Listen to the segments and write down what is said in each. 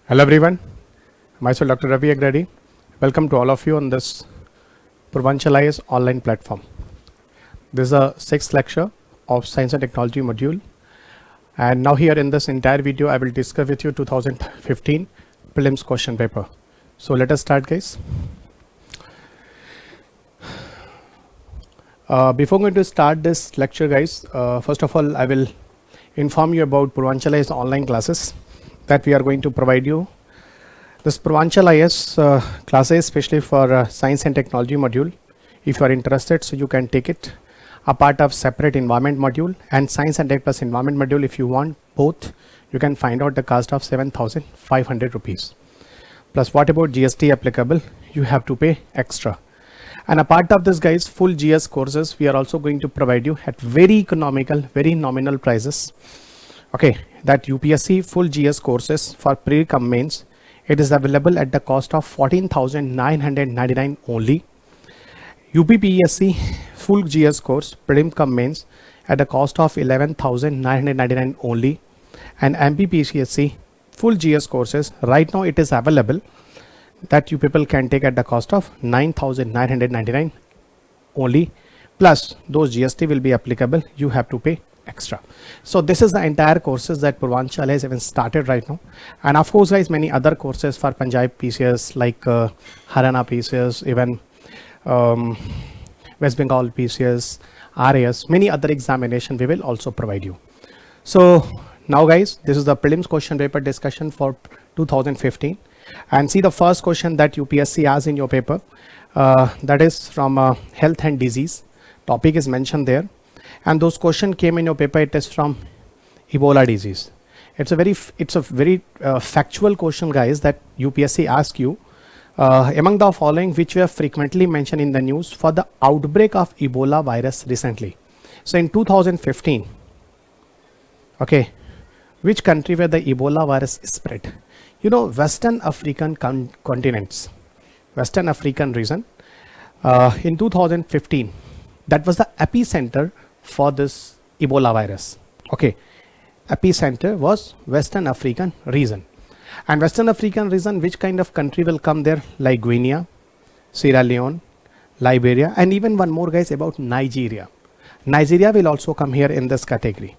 Hello everyone, myself Dr. Ravi Agradi. Welcome to all of you on this Purvanchal IAS online platform. This is the sixth lecture of Science and Technology module, and now here in this entire video I will discuss with you 2015 prelims question paper. So let us start, guys. Before going to start this lecture, guys, first of all I will inform you about Purvanchal IAS online classes that we are going to provide you. This Purvanchal IAS classes especially for Science and Technology module. If you are interested, so you can take it a part of separate environment module and Science and Tech plus environment module. If you want both, you can find out the cost of 7,500 rupees. Plus what about GST applicable? You have to pay extra. And a part of this, guys, full GS courses we are also going to provide you at very economical, very nominal prices. Okay, that UPSC full GS courses for pre-com mains, it is available at the cost of 14,999 only. UPPSC full GS course pre-com mains at the cost of 11,999 only, and MPPCSC full GS courses right now it is available that you people can take at the cost of 9,999 only, plus those GST will be applicable, you have to pay extra. So this is the entire courses that Purvanchal has even started right now, and of course, guys, many other courses for Punjab PCS like Haryana PCS, even West Bengal PCS, RAS, many other examination we will also provide you. So now, guys, this is the prelims question paper discussion for 2015, and see the first question that UPSC has in your paper, that is from health and disease. Topic is mentioned there, and those question came in your paper. It is from Ebola disease. It's a very factual question, guys, that UPSC ask you among the following which were frequently mentioned in the news for the outbreak of Ebola virus recently. So in 2015, okay, which country where the Ebola virus spread? You know, Western African continents, Western African region, in 2015, that was the epicenter for this Ebola virus. Okay, epicenter was Western African region. And Western African region, which kind of country will come there? Like Guinea, Sierra Leone, Liberia, and even one more, guys, about Nigeria. Nigeria will also come here in this category.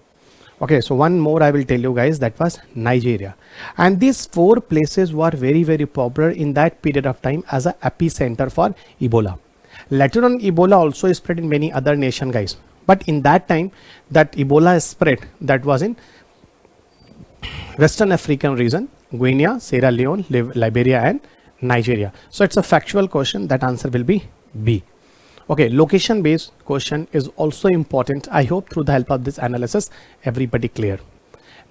Okay, so one more I will tell you, guys, that was Nigeria. And these four places were very, very popular in that period of time as an epicenter for Ebola. Later on, Ebola also spread in many other nations, guys. But in that time that Ebola spread, that was in Western African region, Guinea, Sierra Leone, Liberia, and Nigeria. So it's a factual question. That answer will be B. Okay, location based question is also important. I hope through the help of this analysis, everybody clear.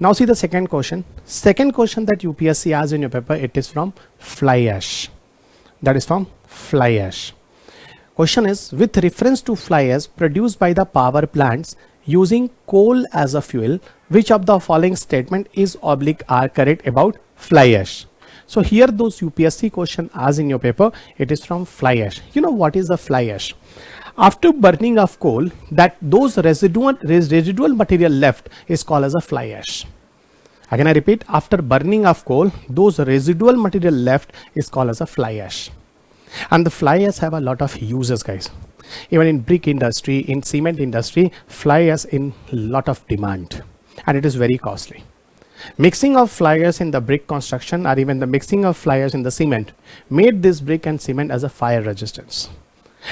Now see the second question. Second question that UPSC has in your paper, it is from fly ash. That is from fly ash. Question is, with reference to fly ash produced by the power plants using coal as a fuel, which of the following statement is oblique are correct about fly ash? So here those UPSC question as in your paper, it is from fly ash. You know what is the fly ash? After burning of coal, that those residual material left is called as a fly ash. Again I repeat, after burning of coal, those residual material left is called as a fly ash. And the fly ash have a lot of uses, guys. Even in brick industry, in cement industry, fly ash in lot of demand, and it is very costly. Mixing of fly ash in the brick construction, or even the mixing of fly ash in the cement, made this brick and cement as a fire resistance.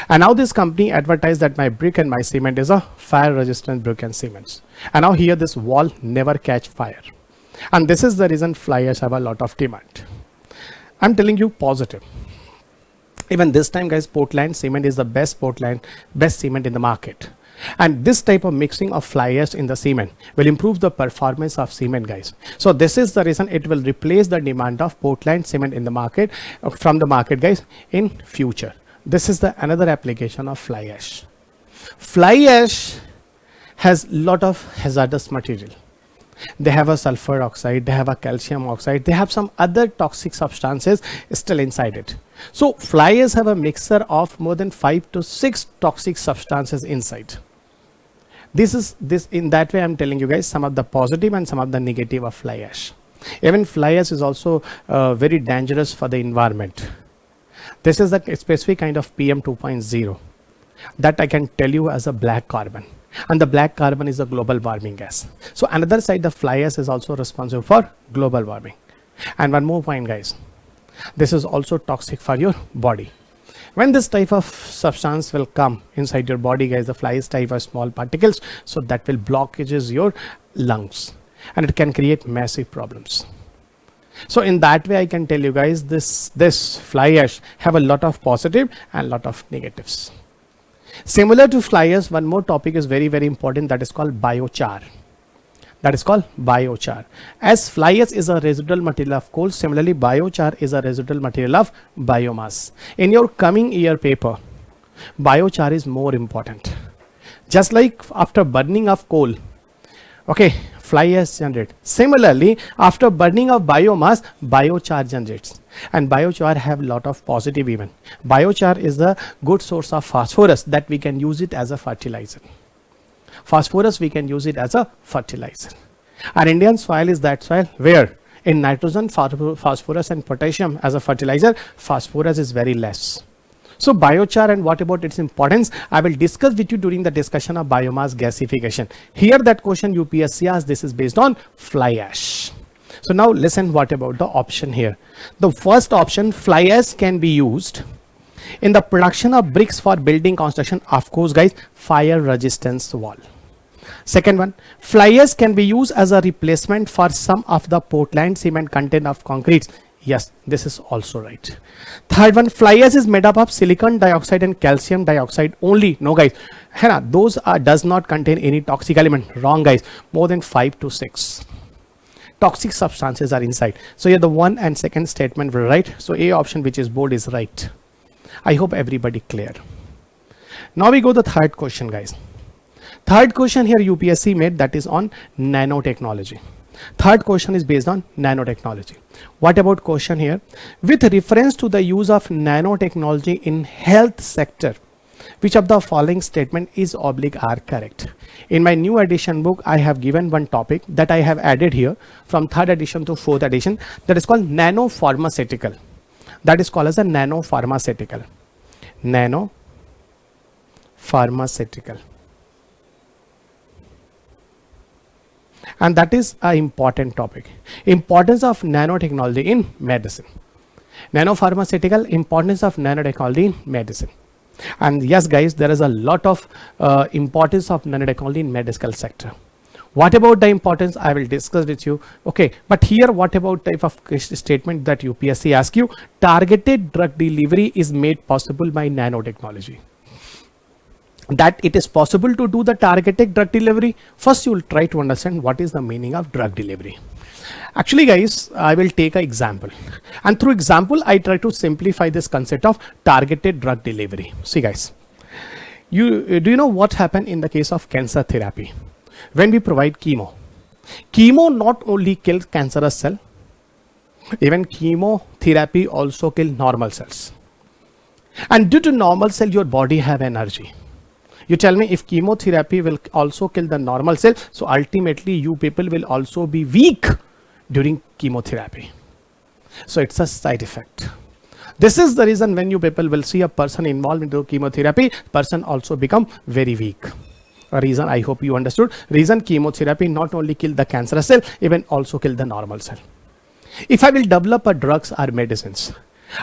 And now this company advertised that my brick and my cement is a fire resistant brick and cements. And now here this wall never catch fire. And this is the reason fly ash have a lot of demand. I'm telling you positive. Even this time, guys, Portland cement is the best cement in the market. And this type of mixing of fly ash in the cement will improve the performance of cement, guys. So this is the reason it will replace the demand of Portland cement in the market, from the market, guys, in future. This is the another application of fly ash. Fly ash has lot of hazardous material. They have a sulfur oxide, they have a calcium oxide, they have some other toxic substances still inside it. So fly ash have a mixture of more than 5 to 6 toxic substances inside. This in that way I'm telling you guys some of the positive and some of the negative of fly ash. Even fly ash is also very dangerous for the environment. This is a specific kind of PM 2.0 that I can tell you as a black carbon. And the black carbon is a global warming gas. So another side, the fly ash is also responsible for global warming. And one more point, guys. This is also toxic for your body. When this type of substance will come inside your body, guys, the fly ash type of small particles, so that will blockages your lungs and it can create massive problems. So in that way, I can tell you guys, this fly ash have a lot of positive and lot of negatives. Similar to fly ash, one more topic is very, very important, that is called biochar. That is called biochar. As fly ash is a residual material of coal, similarly biochar is a residual material of biomass. In your coming year paper, biochar is more important. Just like after burning of coal, okay, fly ash generates. Similarly, after burning of biomass, biochar generates. And biochar have a lot of positive even. Biochar is the good source of phosphorus that we can use it as a fertilizer. Phosphorus we can use it as a fertilizer. Our Indian soil is that soil where in nitrogen, phosphorus and potassium as a fertilizer, phosphorus is very less. So biochar and what about its importance, I will discuss with you during the discussion of biomass gasification. Here that question UPSC asks, this is based on fly ash. So now listen what about the option here. The first option, fly ash can be used in the production of bricks for building construction. Of course guys, fire resistance wall. Second one, fly ash can be used as a replacement for some of the Portland cement content of concrete. Yes, this is also right. Third one, fly ash is made up of silicon dioxide and calcium dioxide only. No guys, those does not contain any toxic element. Wrong guys, more than 5 to 6 toxic substances are inside. So here the one and second statement were right. So A option, which is bold, is right. I hope everybody clear. Now we go to the third question, guys. Third question here UPSC made, that is on nanotechnology. Third question is based on nanotechnology. What about question here? With reference to the use of nanotechnology in health sector, which of the following statement is oblique are correct? In my new edition book, I have given one topic that I have added here from third edition to fourth edition, that is called nanopharmaceutical. That is called as a nanopharmaceutical. Nanopharmaceutical. And that is an important topic. Importance of nanotechnology in medicine. Nanopharmaceutical, importance of nanotechnology in medicine. And yes guys, there is a lot of importance of nanotechnology in medical sector. What about the importance, I will discuss with you. Okay, but here what about type of statement that UPSC ask you? Targeted drug delivery is made possible by nanotechnology. That it is possible to do the targeted drug delivery. First you will try to understand what is the meaning of drug delivery. Actually guys, I will take an example, and through example I try to simplify this concept of targeted drug delivery. See guys, do you know what happened in the case of cancer therapy? When we provide chemo not only kills cancerous cell, even chemotherapy also kills normal cells. And due to normal cell, your body have energy. You tell me, if chemotherapy will also kill the normal cell, so ultimately you people will also be weak during chemotherapy. So it's a side effect. This is the reason when you people will see a person involved into chemotherapy, person also become very weak. A reason, I hope you understood. Reason, chemotherapy not only kill the cancerous cell, even also kill the normal cell. If I will develop a drugs or medicines,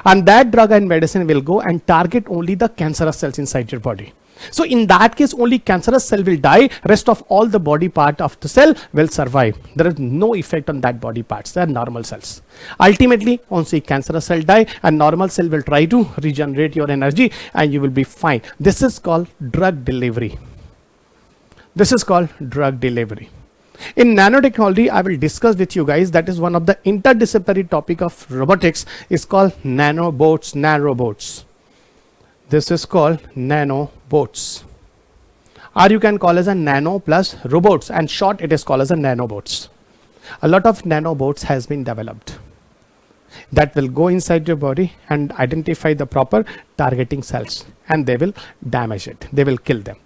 and that drug and medicine will go and target only the cancerous cells inside your body. So in that case, only cancerous cell will die, rest of all the body part of the cell will survive. There is no effect on that body parts, they are normal cells. Ultimately, only cancerous cell die and normal cell will try to regenerate your energy and you will be fine. This is called drug delivery. This is called drug delivery. In nanotechnology, I will discuss with you guys, that is one of the interdisciplinary topic of robotics, is called nanobots, nanorobots. This is called nanobots, or you can call as a nano plus robots, and short it is called as a nanobots. A lot of nanobots has been developed that will go inside your body and identify the proper targeting cells, and they will damage it, they will kill them.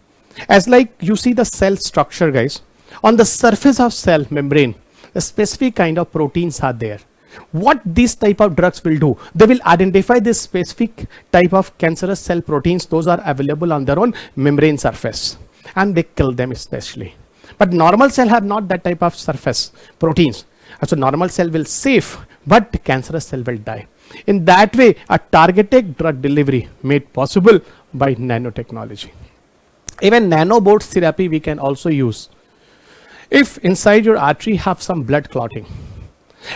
As like you see the cell structure guys, on the surface of cell membrane, specific kind of proteins are there. What these type of drugs will do, they will identify this specific type of cancerous cell proteins, those are available on their own membrane surface, and they kill them especially. But normal cell have not that type of surface proteins. So normal cell will save, but cancerous cell will die. In that way, a targeted drug delivery made possible by nanotechnology. Even nanobots therapy we can also use. If inside your artery have some blood clotting,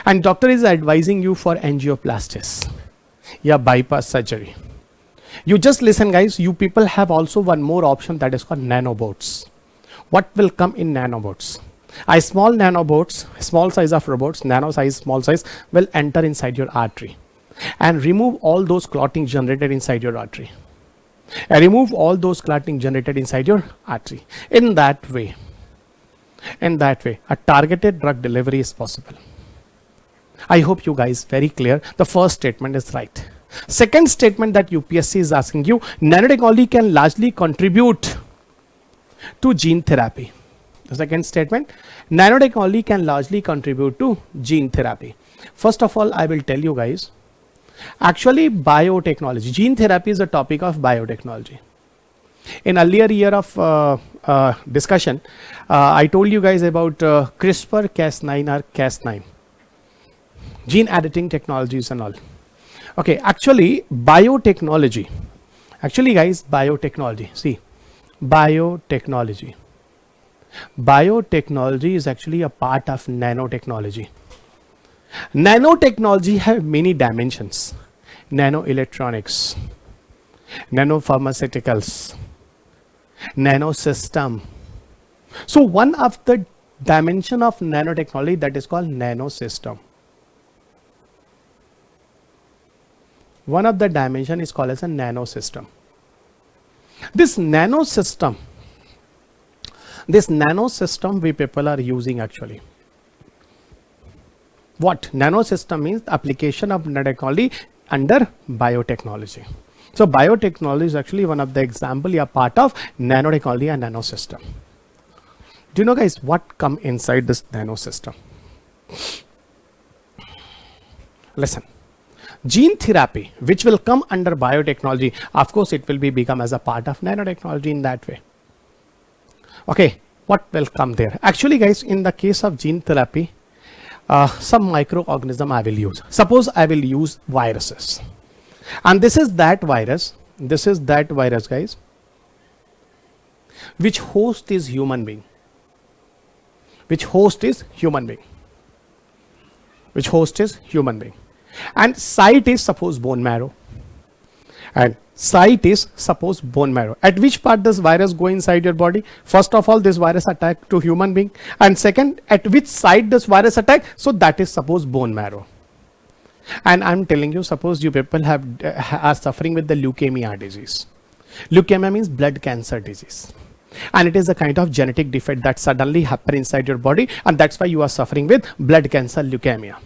and doctor is advising you for angioplasties, bypass surgery, you just listen guys, you people have also one more option, that is called nanobots. What will come in nanobots? A small nanobots, small size of robots, nano size, small size, will enter inside your artery and remove all those clotting generated inside your artery. Remove all those clotting generated inside your artery. In that way, a targeted drug delivery is possible. I hope you guys very clear. The first statement is right. Second statement that UPSC is asking you, nanotechnology can largely contribute to gene therapy. The second statement, nanotechnology can largely contribute to gene therapy. First of all, I will tell you guys, actually biotechnology, gene therapy is a topic of biotechnology. In earlier year of discussion, I told you guys about CRISPR, Cas9 or Cas9, gene editing technologies and all. Okay, actually biotechnology, see, biotechnology is actually a part of nanotechnology. Nanotechnology have many dimensions: nanoelectronics, nanopharmaceuticals, nanosystem. So one of the dimension of nanotechnology, that is called nanosystem. One of the dimension is called as a nanosystem. This nanosystem we people are using actually. What nanosystem means? Application of nanotechnology under biotechnology. So biotechnology is actually one of the example, a part of nanotechnology and nanosystem. Do you know guys what come inside this nanosystem? Listen, gene therapy, which will come under biotechnology, of course it will be become as a part of nanotechnology in that way. Okay, what will come there? Actually guys, in the case of gene therapy, some microorganism I will use. Suppose I will use viruses, and this is that virus guys, which host is human being. And site is suppose bone marrow, and site is suppose bone marrow. At which part does virus go inside your body? First of all, this virus attack to human being, and second, at which site does virus attack? So that is suppose bone marrow. And I'm telling you, suppose you people are suffering with the leukemia disease. Leukemia means blood cancer disease, and it is a kind of genetic defect that suddenly happen inside your body, and that's why you are suffering with blood cancer, leukemia.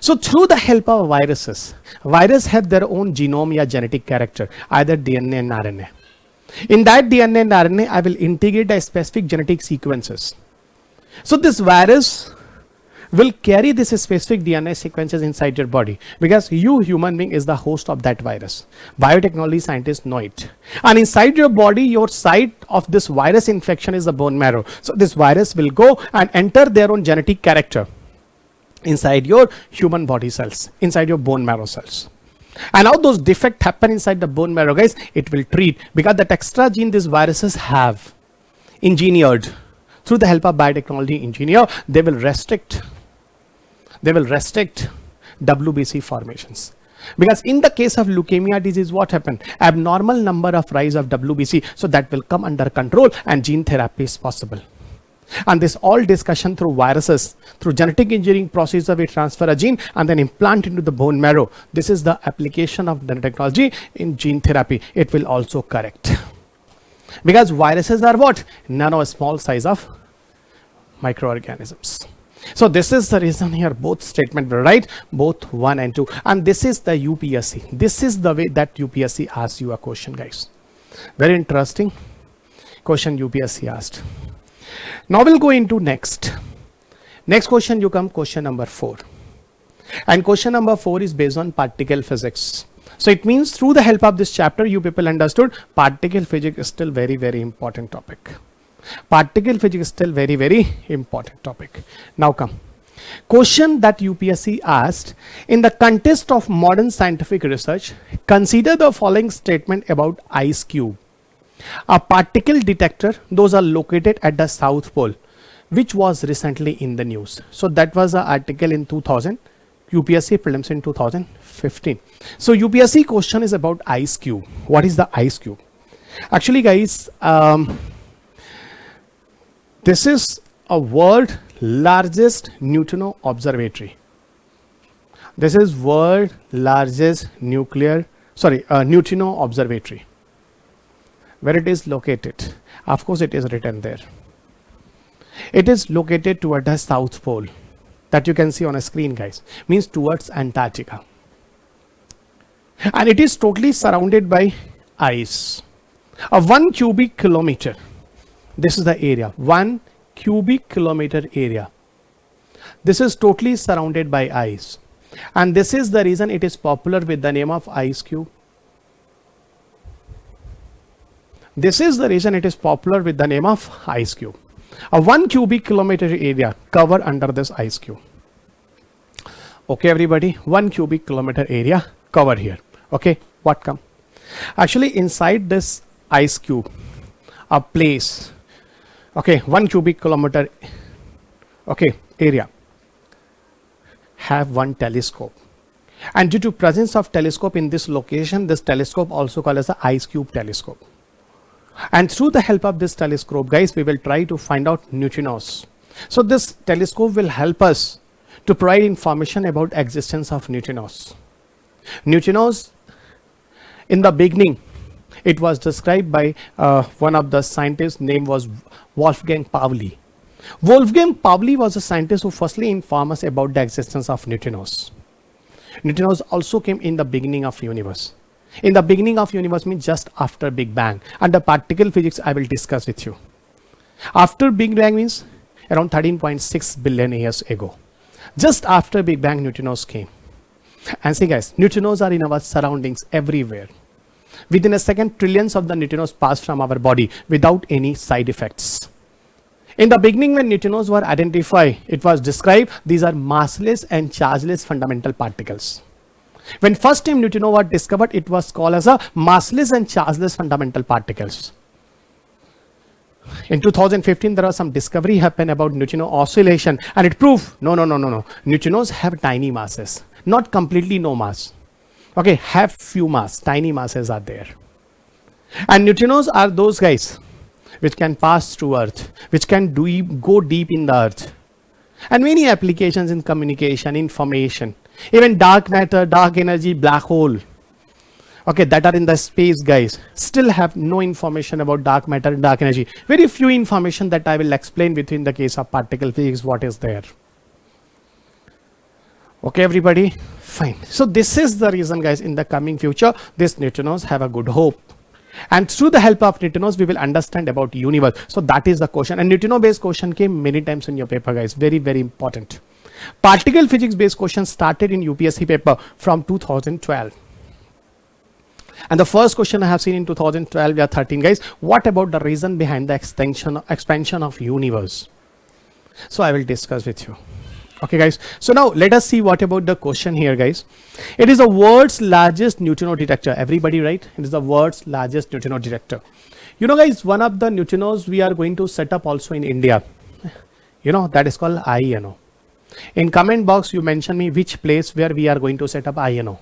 So through the help of viruses have their own genome or genetic character, either DNA and RNA. In that DNA and RNA, I will integrate a specific genetic sequences. So this virus will carry this specific DNA sequences inside your body, because you human being is the host of that virus. Biotechnology scientists know it. And inside your body, your site of this virus infection is the bone marrow. So this virus will go and enter their own genetic character inside your human body cells, inside your bone marrow cells. And how those defects happen inside the bone marrow guys, it will treat, because that extra gene these viruses have engineered through the help of biotechnology engineer, they will restrict WBC formations. Because in the case of leukemia disease, what happened? Abnormal number of rise of WBC, so that will come under control and gene therapy is possible. And this all discussion through viruses, through genetic engineering process of we transfer a gene and then implant into the bone marrow. This is the application of nanotechnology in gene therapy. It will also correct. Because viruses are what? Nano small size of microorganisms. So this is the reason here both statement were right, both 1 and 2. And this is the UPSC. This is the way that UPSC asks you a question guys. Very interesting question UPSC asked. Now we'll go into next. Next question you come, question number 4. And question number 4 is based on particle physics. So it means through the help of this chapter, you people understood particle physics is still very, very important topic. Particle physics is still very, very important topic. Now come. Question that UPSC asked, in the context of modern scientific research, consider the following statement about ice cube. A particle detector, those are located at the South Pole, which was recently in the news. So that was an article in 2000, UPSC prelims in 2015. So UPSC question is about ice cube. What is the ice cube? Actually guys, this is a world largest neutrino observatory. This is world largest neutrino observatory. Where it is located? Of course it is written there. It is located toward the South Pole, that you can see on a screen guys, means towards Antarctica. And it is totally surrounded by ice. A 1 cubic kilometer, this is the area, 1 cubic kilometer area. This is totally surrounded by ice. And this is the reason it is popular with the name of ice cube. This is the reason it is popular with the name of ice cube. A 1 cubic kilometer area covered under this ice cube. Okay everybody, 1 cubic kilometer area covered here. Okay, what come? Actually inside this ice cube, a place, okay, 1 cubic kilometer, okay, area, have one telescope. And due to presence of telescope in this location, this telescope also called as the ice cube telescope. And through the help of this telescope guys, we will try to find out neutrinos. So this telescope will help us to provide information about existence of neutrinos. Neutrinos, in the beginning, it was described by one of the scientists, name was Wolfgang Pauli. Wolfgang Pauli was a scientist who firstly informed us about the existence of neutrinos. Neutrinos also came in the beginning of universe. In the beginning of universe means just after Big Bang. And the particle physics I will discuss with you. After Big Bang means around 13.6 billion years ago. Just after Big Bang, neutrinos came. And see guys, neutrinos are in our surroundings everywhere. Within a second, trillions of the neutrinos pass from our body without any side effects. In the beginning, when neutrinos were identified, it was described these are massless and chargeless fundamental particles. When first time neutrino was discovered, it was called as a massless and chargeless fundamental particles. In 2015, there was some discovery happened about neutrino oscillation, and it proved no. Neutrinos have tiny masses, not completely no mass. Okay, have few mass, tiny masses are there. And neutrinos are those guys which can pass through Earth, which can go deep in the Earth. And many applications in communication, information, even dark matter, dark energy, black hole, okay, that are in the space guys, still have no information about dark matter and dark energy. Very few information that I will explain with you in the case of particle physics, what is there. Okay everybody, fine. So this is the reason guys, in the coming future, these neutrinos have a good hope. And through the help of neutrinos, we will understand about universe. So that is the question. And neutrino based question came many times in your paper guys, very, very important. Particle physics based question started in UPSC paper from 2012. And the first question I have seen in 2012, we are 13 guys. What about the reason behind the expansion of universe? So I will discuss with you. Okay guys, so now let us see what about the question here guys. It is the world's largest neutrino detector. Everybody right? It is the world's largest neutrino detector. You know guys, one of the neutrinos we are going to set up also in India. You know, that is called INO. In comment box, you mention me which place where we are going to set up INO.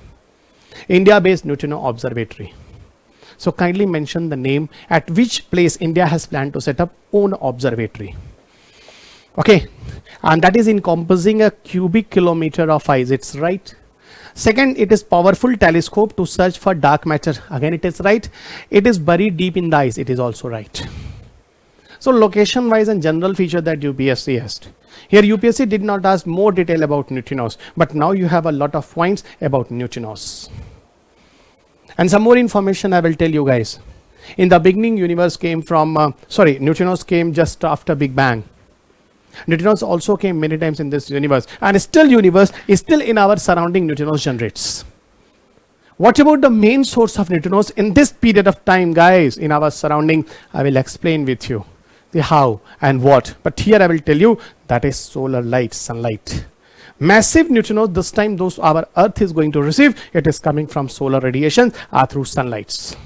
India based neutrino observatory. So kindly mention the name at which place India has planned to set up own observatory. Okay, and that is encompassing a cubic kilometer of ice. It's right. Second, it is powerful telescope to search for dark matter. Again, it is right. It is buried deep in the ice. It is also right. So location wise and general feature that UPSC asked. Here UPSC did not ask more detail about neutrinos, but now you have a lot of points about neutrinos. And some more information I will tell you guys. In the beginning, universe came from, neutrinos came just after Big Bang. Neutrinos also came many times in this universe, and still universe is still in our surrounding neutrinos generates. What about the main source of neutrinos in this period of time, guys, in our surrounding? I will explain with you the how and what, but here I will tell you that is solar light, sunlight. Massive neutrinos, this time those our earth is going to receive, it is coming from solar radiation through sunlights.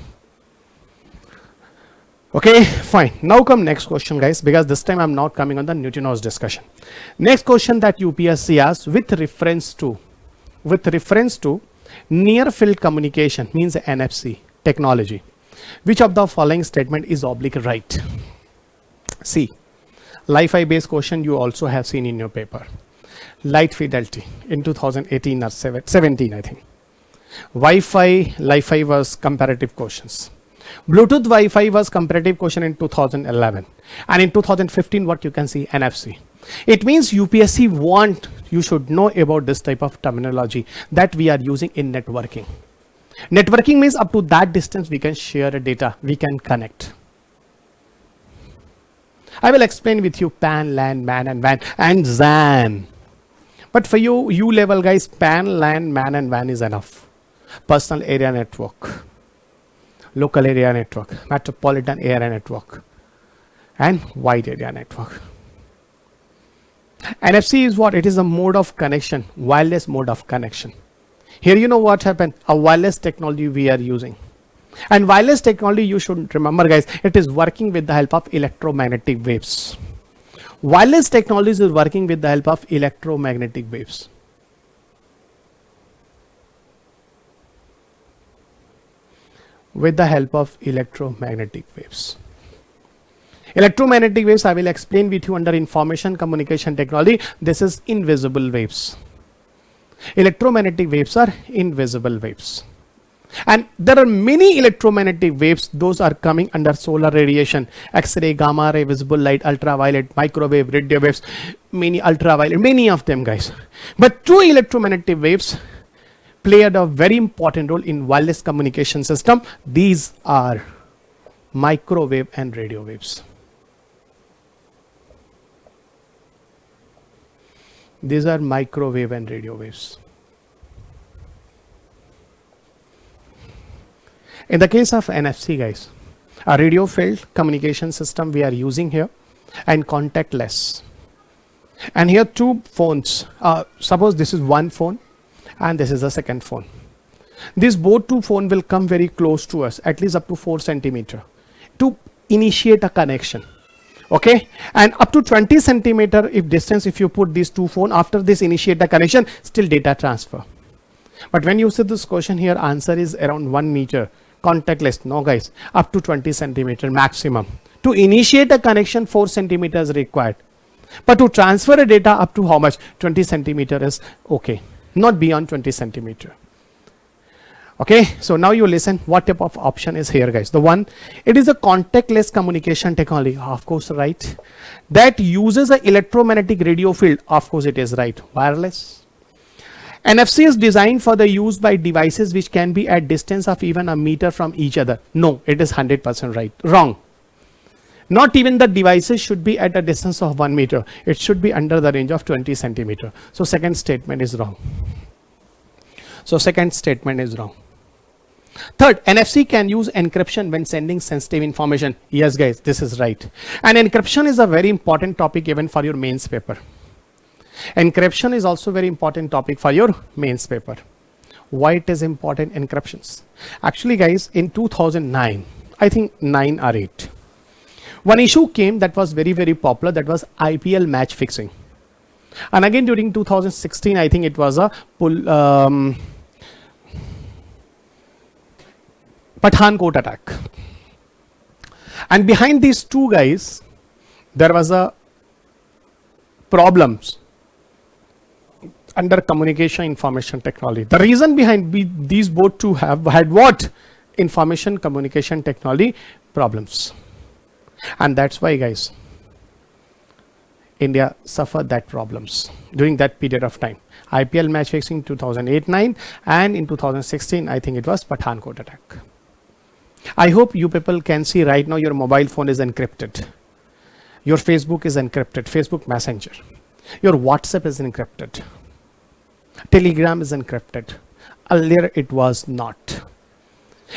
Okay, fine. Now come next question, guys, because this time I'm not coming on the neutrinos discussion. Next question that UPSC asks with reference to near field communication, means NFC technology. Which of the following statement is oblique right? See, Li-Fi based question you also have seen in your paper. Light fidelity in 2018 or 17, I think. Wi-Fi, Li-Fi was comparative questions. Bluetooth Wi-Fi was comparative question in 2011. And in 2015, what you can see, NFC. It means UPSC want you should know about this type of terminology that we are using in networking. Networking means up to that distance we can share data, we can connect. I will explain with you PAN, LAN, MAN and WAN and ZAN. But for you, U level guys, PAN, LAN, MAN and WAN is enough. Personal area network, local area network, metropolitan area network and wide area network. NFC is what? It is a mode of connection, wireless mode of connection. Here you know what happened, a wireless technology we are using. And wireless technology, you should remember guys, it is working with the help of electromagnetic waves. Wireless technologies is working with the help of electromagnetic waves. With the help of electromagnetic waves. Electromagnetic waves I will explain with you under information communication technology. This is invisible waves. Electromagnetic waves are invisible waves. And there are many electromagnetic waves, those are coming under solar radiation, X-ray, gamma ray, visible light, ultraviolet, microwave, radio waves, many ultraviolet, many of them guys. But two electromagnetic waves played a very important role in wireless communication system. These are microwave and radio waves. These are microwave and radio waves. In the case of NFC guys, a radio field communication system we are using here and contactless. And here two phones, suppose this is one phone and this is the second phone. These both two phones will come very close to us, at least up to 4 centimeter to initiate a connection. Okay, and up to 20 centimeter if distance, if you put these two phones, after this initiate the connection, still data transfer. But when you see this question here, answer is around 1 meter. Contactless, no guys, up to 20 centimeter maximum. To initiate a connection, 4 centimeters required. But to transfer a data up to how much? 20 centimeter is okay, not beyond 20 centimeter. Okay, so now you listen what type of option is here guys. The one, it is a contactless communication technology, of course right. That uses an electromagnetic radio field, of course it is right. Wireless. NFC is designed for the use by devices which can be at distance of even a meter from each other. No, it is 100% right. Wrong. Not even the devices should be at a distance of 1 meter. It should be under the range of 20 centimeter. So second statement is wrong. So second statement is wrong. Third, NFC can use encryption when sending sensitive information. Yes guys, this is right. And encryption is a very important topic even for your mains paper. Encryption is also very important topic for your mains paper. Why it is important, encryptions? Actually guys, in 2009, I think 9 or 8, one issue came that was very, very popular, that was IPL match fixing. And again during 2016, I think it was a Pathankot attack. And behind these two guys, there was a problems under communication information technology. The reason behind these both two have had what? Information communication technology problems. And that's why guys, India suffered that problems during that period of time. IPL match fixing 2008-9 and in 2016, I think it was Pathankot attack. I hope you people can see right now your mobile phone is encrypted. Your Facebook is encrypted, Facebook Messenger. Your WhatsApp is encrypted. Telegram is encrypted. Earlier it was not.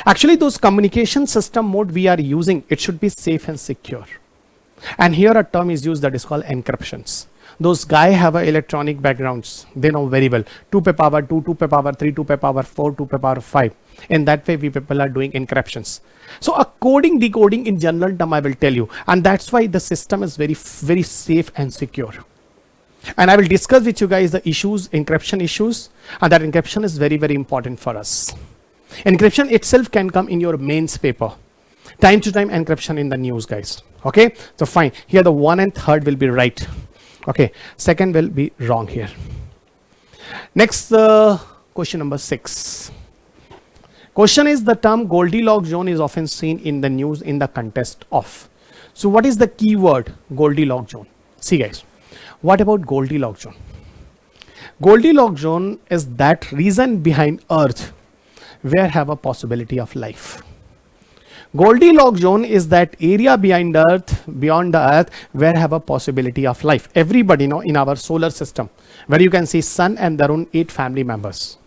Actually, those communication system mode we are using, it should be safe and secure. And here a term is used that is called encryptions. Those guys have a electronic backgrounds. They know very well. 2 to power 2, 2 to power 3, 2 to power 4, 2 to power 5. In that way, we people are doing encryptions. So a coding, decoding in general term, I will tell you. And that's why the system is very, very safe and secure. And I will discuss with you guys the issues, encryption issues. And that encryption is very, very important for us. Encryption itself can come in your mains paper. Time to time encryption in the news, guys. Okay, so fine. Here the 1 and 3rd will be right. Okay, 2nd will be wrong here. Next, question number 6. Question is, the term Goldilocks zone is often seen in the news in the context of. So what is the keyword Goldilocks zone? See guys, what about Goldilocks zone? Goldilocks zone is that region behind Earth where have a possibility of life. Goldilocks zone is that area behind Earth, beyond the Earth, where have a possibility of life. Everybody know in our solar system, where you can see Sun and their own 8 family members,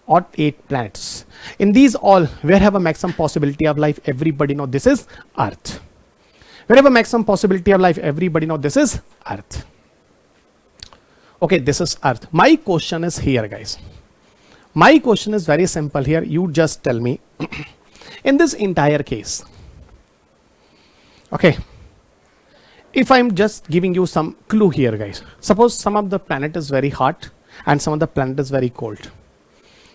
or 8 planets. In these all, where have a maximum possibility of life? Everybody know this is Earth. Where have a maximum possibility of life? Everybody know this is Earth. Okay, this is Earth. My question is here, guys. My question is very simple here. You just tell me. In this entire case, okay, if I'm just giving you some clue here, guys, suppose some of the planet is very hot and some of the planet is very cold.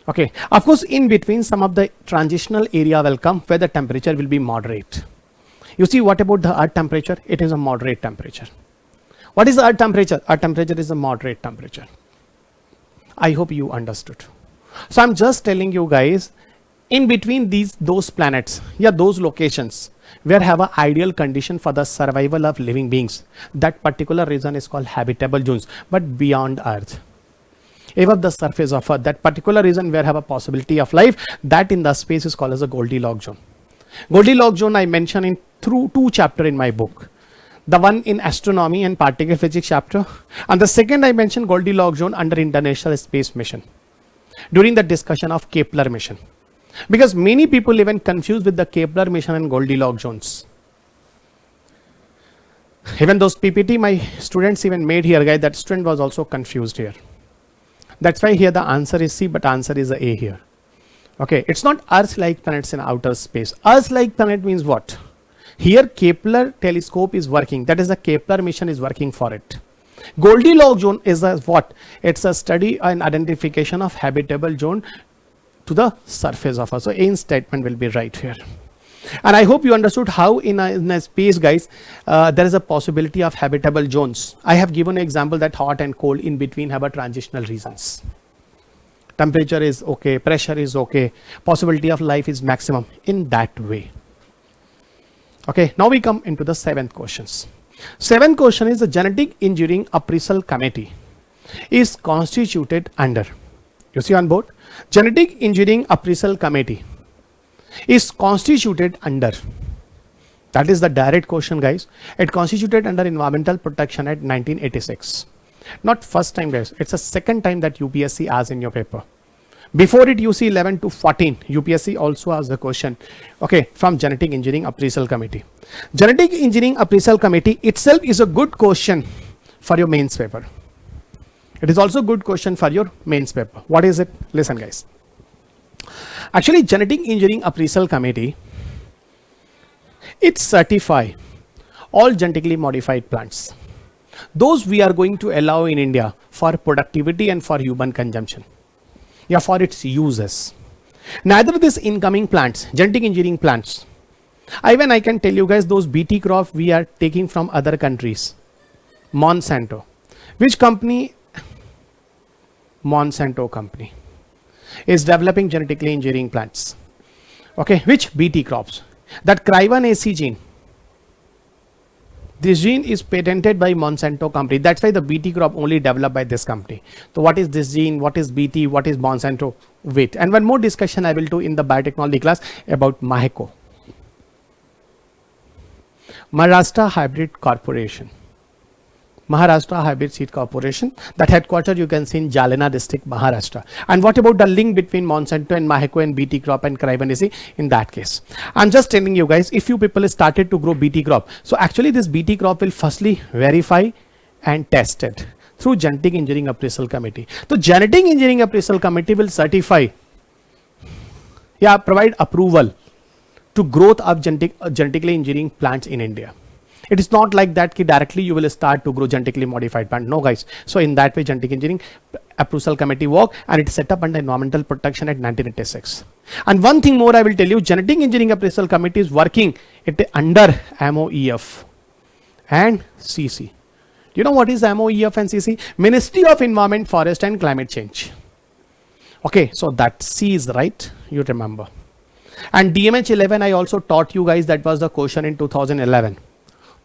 Okay, of course, in between some of the transitional area will come where the temperature will be moderate. You see, what about the Earth temperature? It is a moderate temperature. What is the Earth temperature? Earth temperature is a moderate temperature. I hope you understood. So I'm just telling you guys, in between those planets, those locations where have an ideal condition for the survival of living beings, that particular region is called habitable zones. But beyond Earth, above the surface of Earth, that particular region where have a possibility of life, that in the space is called as a Goldilocks zone. Goldilocks zone I mentioned in through 2 chapters in my book. The one in astronomy and particle physics chapter, and the second I mentioned Goldilocks zone under International Space Mission during the discussion of Kepler mission. Because many people even confused with the Kepler mission and Goldilocks zones. Even those PPT my students even made here, guys, that student was also confused here. That's why here the answer is C, but answer is A here. Okay, it's not Earth-like planets in outer space. Earth-like planet means what? Here Kepler telescope is working. That is the Kepler mission is working for it. Goldilocks zone is a what? It's a study and identification of habitable zone to the surface of Earth. So A's statement will be right here. And I hope you understood how in a space, guys, there is a possibility of habitable zones. I have given an example that hot and cold in between have a transitional regions. Temperature is okay, pressure is okay, possibility of life is maximum in that way. Okay, now we come into the 7th questions. 7th question is, the Genetic Engineering Appraisal Committee is constituted under. You see on board? Genetic Engineering Appraisal Committee is constituted under. That is the direct question, guys. It constituted under Environmental Protection Act 1986. Not first time, guys. It's the second time that UPSC asks in your paper. Before it, you see 11 to 14. UPSC also asks the question, okay, from Genetic Engineering Appraisal Committee. Genetic Engineering Appraisal Committee itself is a good question for your mains paper. It is also a good question for your mains paper. What is it? Listen, guys. Actually, Genetic Engineering Appraisal Committee, it certify all genetically modified plants. Those we are going to allow in India for productivity and for human consumption. For its uses. Neither this incoming plants, genetic engineering plants, even I can tell you guys, those BT crop we are taking from other countries. Monsanto. Which company? Monsanto company is developing genetically engineering plants. Okay, which BT crops? That Cryvan AC gene. This gene is patented by Monsanto company. That's why the BT crop only developed by this company. So what is this gene? What is BT? What is Monsanto? Wait. And one more discussion I will do in the biotechnology class about Maheko. Maharashtra Hybrid Corporation. Maharashtra Hybrid Seed Corporation. That headquarters you can see in Jalna district, Maharashtra. And what about the link between Monsanto and Maheko and BT crop and Cryovenisi in that case? I'm just telling you guys, if you people started to grow BT crop, so actually this BT crop will firstly verify and test it through Genetic Engineering Appraisal Committee. So Genetic Engineering Appraisal Committee will certify, provide approval to growth of genetically engineering plants in India. It is not like that directly you will start to grow genetically modified plant. No guys. So in that way, Genetic Engineering Appraisal Committee work, and it's set up under Environmental Protection Act 1986. And one thing more I will tell you, Genetic Engineering Appraisal Committee is working under MOEF and CC. Do you know what is MOEF and CC? Ministry of Environment, Forest and Climate Change. Okay, so that C is right, you remember. And DMH 11, I also taught you guys, that was the question in 2011.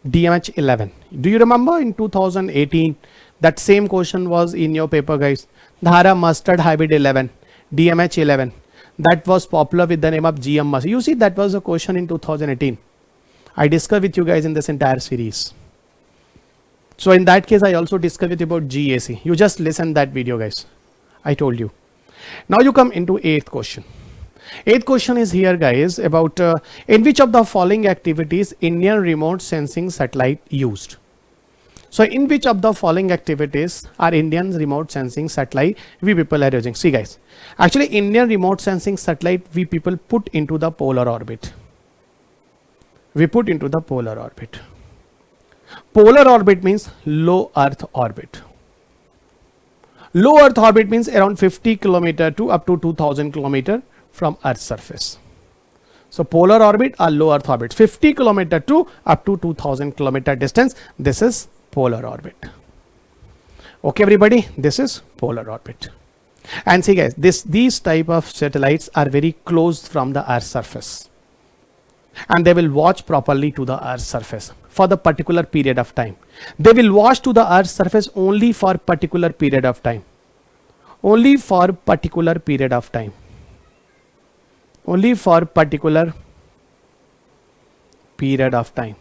DMH 11. Do you remember in 2018? That same question was in your paper, guys. Dhara Mustard Hybrid 11. DMH 11. That was popular with the name of GM Mustard. You see, that was a question in 2018. I discussed with you guys in this entire series. So in that case, I also discussed with you about GAC. You just listen that video, guys. I told you. Now you come into 8th question. 8th question is here, guys, about in which of the following activities Indian remote sensing satellite used? So in which of the following activities are Indian remote sensing satellite we people are using? See guys, actually Indian remote sensing satellite we people put into the polar orbit. We put into the polar orbit. Polar orbit means low Earth orbit. Low Earth orbit means around 50 kilometer to up to 2000 kilometer from Earth's surface. So polar orbit or low Earth orbit, 50 kilometer to up to 2000 kilometer distance. This is polar orbit. Okay, everybody, this is polar orbit. And see guys, these type of satellites are very close from the Earth's surface, and they will watch properly to the Earth's surface for the particular period of time. They will watch to the Earth's surface only for particular period of time. Only for particular period of time. Only for particular period of time.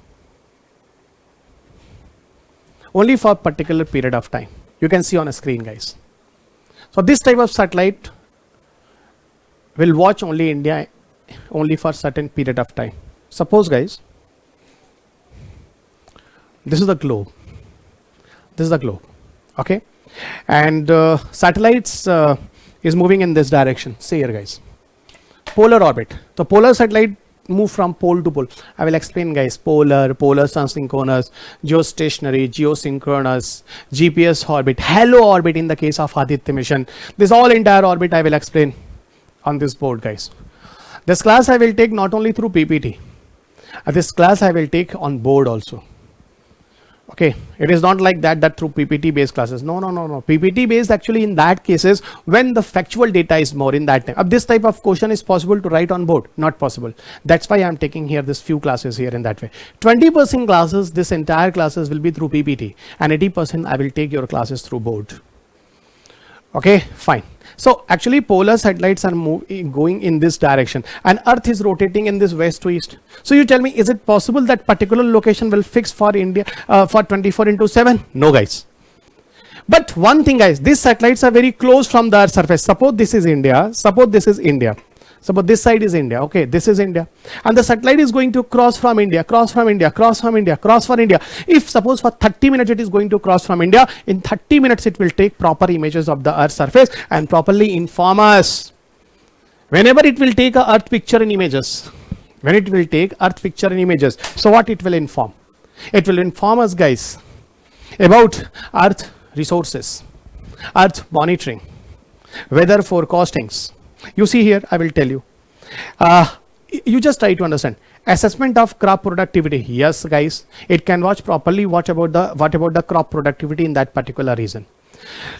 Only for particular period of time. You can see on a screen, guys. So this type of satellite will watch only India only for certain period of time. Suppose, guys, this is the globe. This is the globe. Okay, and satellites is moving in this direction. See here, guys. Polar orbit. The polar satellite move from pole to pole. I will explain, guys. Polar, polar sun-synchronous, geostationary, geosynchronous, GPS orbit, halo orbit in the case of Aditya mission. This all entire orbit I will explain on this board, guys. This class I will take not only through PPT. This class I will take on board also. Okay, it is not like that through PPT based classes. No. PPT based actually in that cases when the factual data is more in that time. This type of question is possible to write on board, not possible. That's why I am taking here this few classes here in that way. 20% classes, this entire classes will be through PPT, and 80% I will take your classes through board. Okay, fine. So actually polar satellites are going in this direction, and Earth is rotating in this west to east. So you tell me, is it possible that particular location will fix for India for 24/7? No, guys. But one thing, guys, these satellites are very close from the Earth's surface. Suppose this is India. Suppose this is India. Suppose this side is India. Okay, this is India, and the satellite is going to cross from India, cross from India, cross from India, cross from India. If suppose for 30 minutes it is going to cross from India, in 30 minutes it will take proper images of the Earth's surface and properly inform us. Whenever it will take a Earth picture in images, when it will take Earth picture in images, so what it will inform? It will inform us, guys, about Earth resources, Earth monitoring, weather forecastings. You see here, I will tell you. You just try to understand. Assessment of crop productivity. Yes, guys, it can watch properly. What about the crop productivity in that particular region?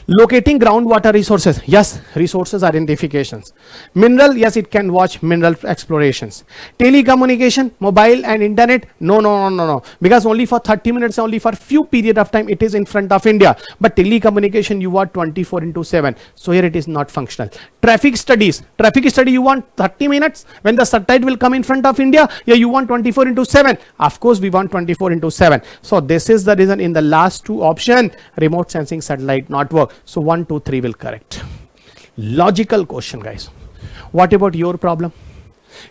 Locating groundwater resources. Yes, resources identifications. Mineral. Yes, it can watch mineral explorations. Telecommunication, mobile and internet. No. Because only for 30 minutes, only for few period of time, it is in front of India. But telecommunication, you want 24/7. So here it is not functional. Traffic studies. Traffic study, you want 30 minutes when the satellite will come in front of India. Yeah, you want 24/7. Of course, we want 24/7. So this is the reason in the last two option, remote sensing satellite not work. So 1, 2, 3 will correct. Logical question, guys. What about your problem?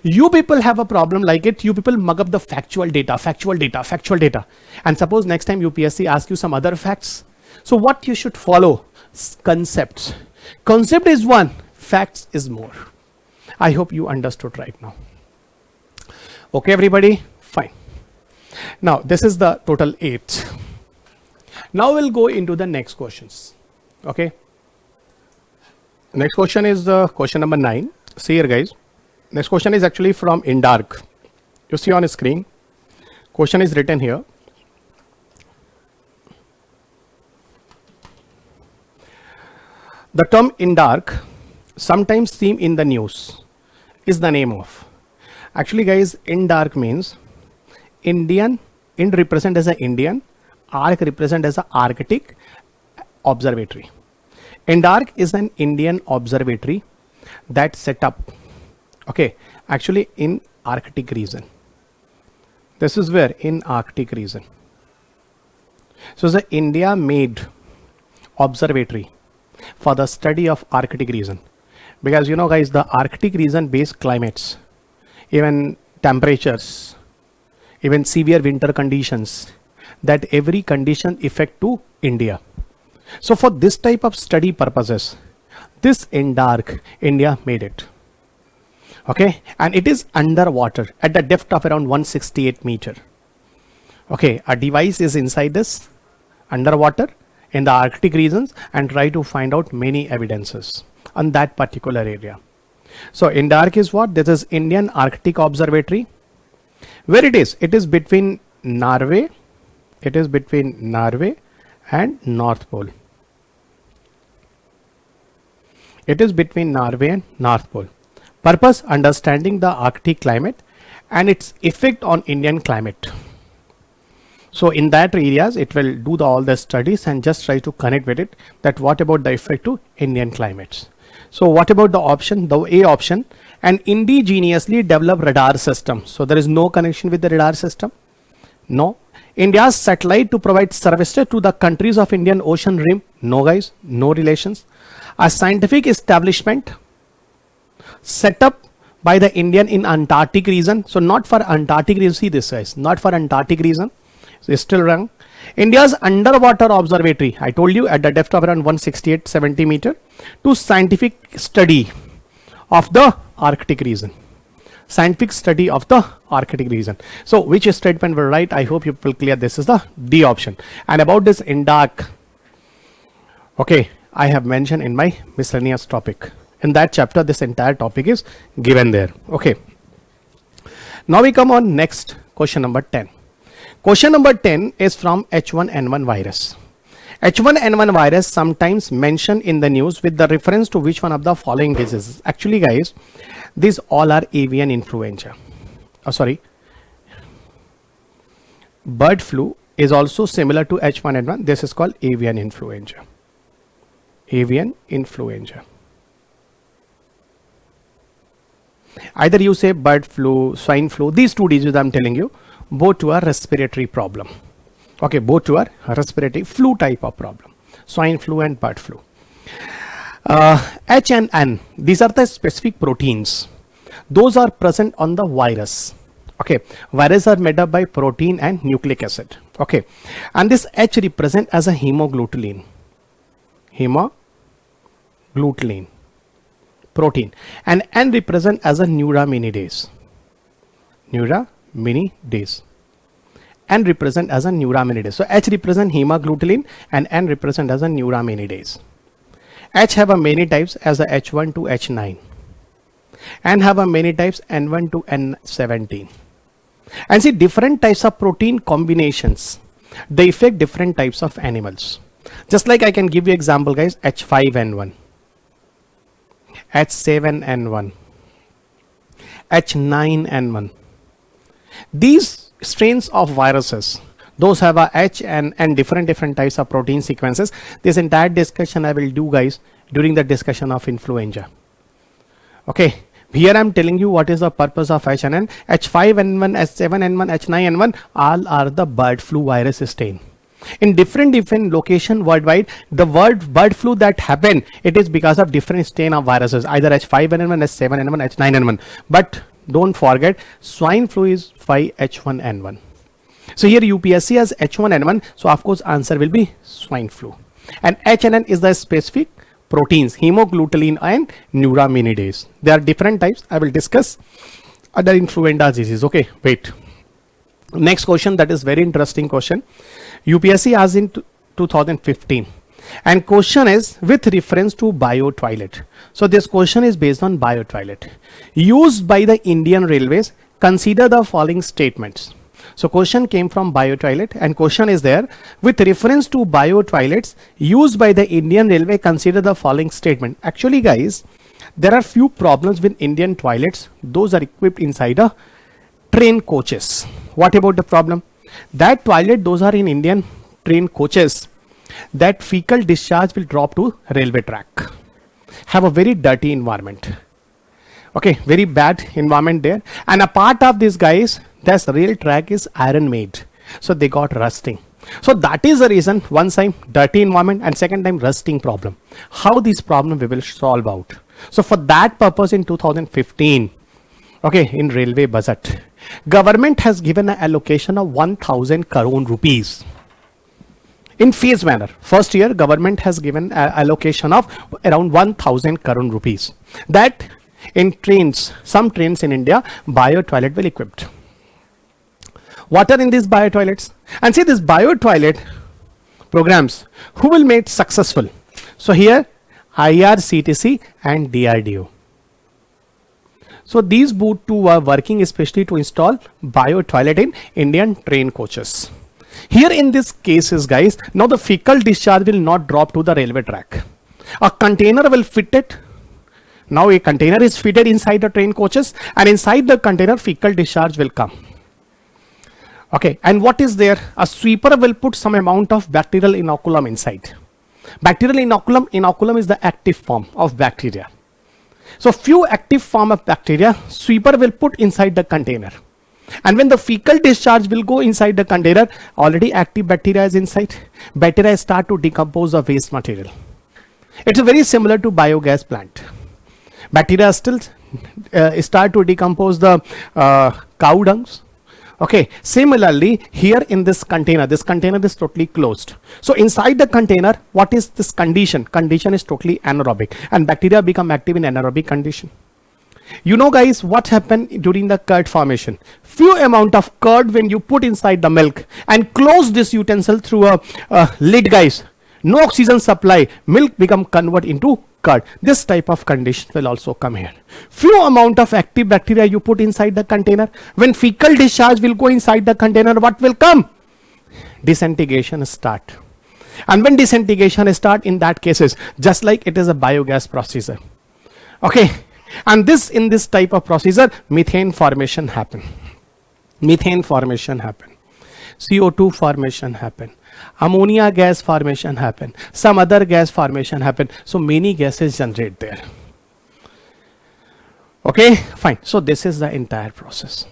You people have a problem like it. You people mug up the factual data. And suppose next time UPSC asks you some other facts. So what you should follow? Concepts. Concept is one, facts is more. I hope you understood right now. Okay, everybody? Fine. Now, this is the total 8. Now we'll go into the next questions. Okay. Next question is question number 9. See here, guys. Next question is actually from INDARC. You see on screen. Question is written here. The term INDARC, sometimes seen in the news, is the name of. Actually, guys, INDARC means Indian. IND represent as an Indian. ARC represent as a Arctic Observatory. INDARC is an Indian observatory that set up, okay, actually in Arctic region. This is where in Arctic region. So the India made observatory for the study of Arctic region, because you know, guys, the Arctic region based climates, even temperatures, even severe winter conditions, that every condition affect to India. So for this type of study purposes, this INDARC, India made it. Okay, and it is underwater at the depth of around 168 meter. Okay, a device is inside this underwater in the Arctic regions and try to find out many evidences on that particular area. So INDARC is what? This is Indian Arctic Observatory. Where it is? It is between Norway. It is between Norway and North Pole. It is between Norway and North Pole. Purpose: understanding the Arctic climate and its effect on Indian climate. So in that areas, it will do all the studies and just try to connect with it, that what about the effect to Indian climates. So what about the option, the A option, an indigenously developed radar system. So there is no connection with the radar system. No. India's satellite to provide services to the countries of Indian Ocean rim. No, guys, no relations. A scientific establishment set up by the Indian in Antarctic region. So not for Antarctic region. See this, guys, not for Antarctic region. So it's still wrong. India's underwater observatory, I told you, at the depth of around 168-70 meter to scientific study of the Arctic region. Scientific study of the Arctic region. So which statement were right? I hope you will clear. This is the D option. And about this INDARC, okay, I have mentioned in my miscellaneous topic. In that chapter, this entire topic is given there. Okay. Now we come on next question number 10. Question number 10 is from H1N1 virus. H1N1 virus sometimes mentioned in the news with the reference to which one of the following diseases. Actually, guys, these all are avian influenza. Bird flu is also similar to H1N1. This is called avian influenza. Avian influenza. Either you say bird flu, swine flu, these two diseases I'm telling you, both to a respiratory problem. Okay, both to a respiratory flu type of problem. Swine flu and bird flu. H and N, these are the specific proteins. Those are present on the virus. Okay, viruses are made up by protein and nucleic acid. Okay, and this H represent as a hemagglutinin. Hemagglutinin protein, and N represent as a neuraminidase. Neuraminidase. N represent as a neuraminidase. So H represent hemagglutinin and N represent as a neuraminidase. H have a many types as a H1 to H9. N have a many types N1 to N17. And see different types of protein combinations. They affect different types of animals. Just like I can give you example, guys, H5N1, H7N1, H9N1. These strains of viruses, those have a H and different types of protein sequences. This entire discussion I will do, guys, during the discussion of influenza. Okay, here I am telling you what is the purpose of H and N. H5N1, H7N1, H9N1, all are the bird flu virus strain. In different location worldwide, the bird flu that happen, it is because of different strain of viruses, either H5N1, H7N1, H9N1. But don't forget, swine flu is 5H1N1. So here UPSC has H1N1, so of course answer will be swine flu. And H and N is the specific proteins, hemagglutinin and neuraminidase. There are different types. I will discuss other influenza diseases. Okay, wait. Next question, that is very interesting question. UPSC asked in 2015, and question is with reference to bio-toilet. So this question is based on bio-toilet used by the Indian Railways. Consider the following statements. So question came from bio-toilet, and question is there, with reference to bio-toilets used by the Indian Railway, consider the following statement. Actually, guys, there are few problems with Indian toilets. Those are equipped inside a train coaches. What about the problem? That toilet, those are in Indian train coaches, that fecal discharge will drop to railway track, have a very dirty environment. Okay, very bad environment there. And a part of this, guys, this rail track is iron made, so they got rusting. So that is the reason, one time dirty environment and second time rusting problem. How this problem we will solve out? So for that purpose in 2015, okay, in railway budget, government has given an allocation of 1000 crore rupees in phase manner. First year government has given an allocation of around 1000 crore rupees, that in trains, some trains in India, bio toilet will equipped. What are in these bio toilets? And see, this bio toilet programs, who will make successful? So here IRCTC and DRDO. So these two are working especially to install bio toilet in Indian train coaches. Here in this cases, guys, now the fecal discharge will not drop to the railway track. A container will fit it. Now a container is fitted inside the train coaches, and inside the container fecal discharge will come. Okay, and what is there? A sweeper will put some amount of bacterial inoculum inside. Bacterial inoculum is the active form of bacteria. So few active form of bacteria, sweeper will put inside the container. And when the fecal discharge will go inside the container, already active bacteria is inside. Bacteria start to decompose the waste material. It's very similar to biogas plant. Bacteria still start to decompose the cow dungs. Okay, similarly here in this container is totally closed. So inside the container, what is this condition? Condition is totally anaerobic, and bacteria become active in anaerobic condition. You know, guys, what happened during the curd formation? Few amount of curd when you put inside the milk and close this utensil through a lid, guys, no oxygen supply, milk become convert into curd. This type of condition will also come here. Few amount of active bacteria you put inside the container. When fecal discharge will go inside the container, what will come? Disintegration start. And when disintegration start, in that cases, just like it is a biogas procedure. Okay, and this in this type of procedure, methane formation happen. Methane formation happen. CO2 formation happen. Ammonia gas formation happen. Some other gas formation happen. So many gases generate there. Okay, fine. So this is the entire process.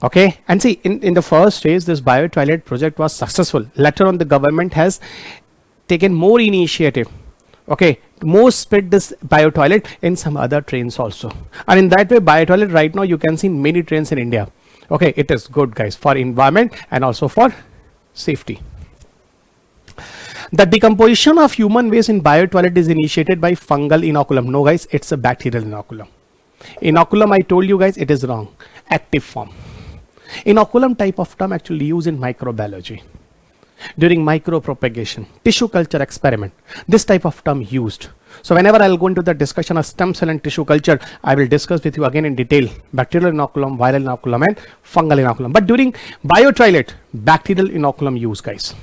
Okay, and see, in the first phase, this bio toilet project was successful. Later on, the government has taken more initiative. Okay, more spread this bio toilet in some other trains also. And in that way, bio toilet right now you can see in many trains in India. Okay, it is good, guys, for environment and also for safety. The decomposition of human waste in bio toilet is initiated by fungal inoculum. No, guys, it's a bacterial inoculum. Inoculum, I told you guys, it is wrong. Active form. Inoculum type of term actually used in microbiology. During micropropagation, tissue culture experiment, this type of term used. So whenever I'll go into the discussion of stem cell and tissue culture, I will discuss with you again in detail bacterial inoculum, viral inoculum and fungal inoculum. But during bio toilet, bacterial inoculum use, guys.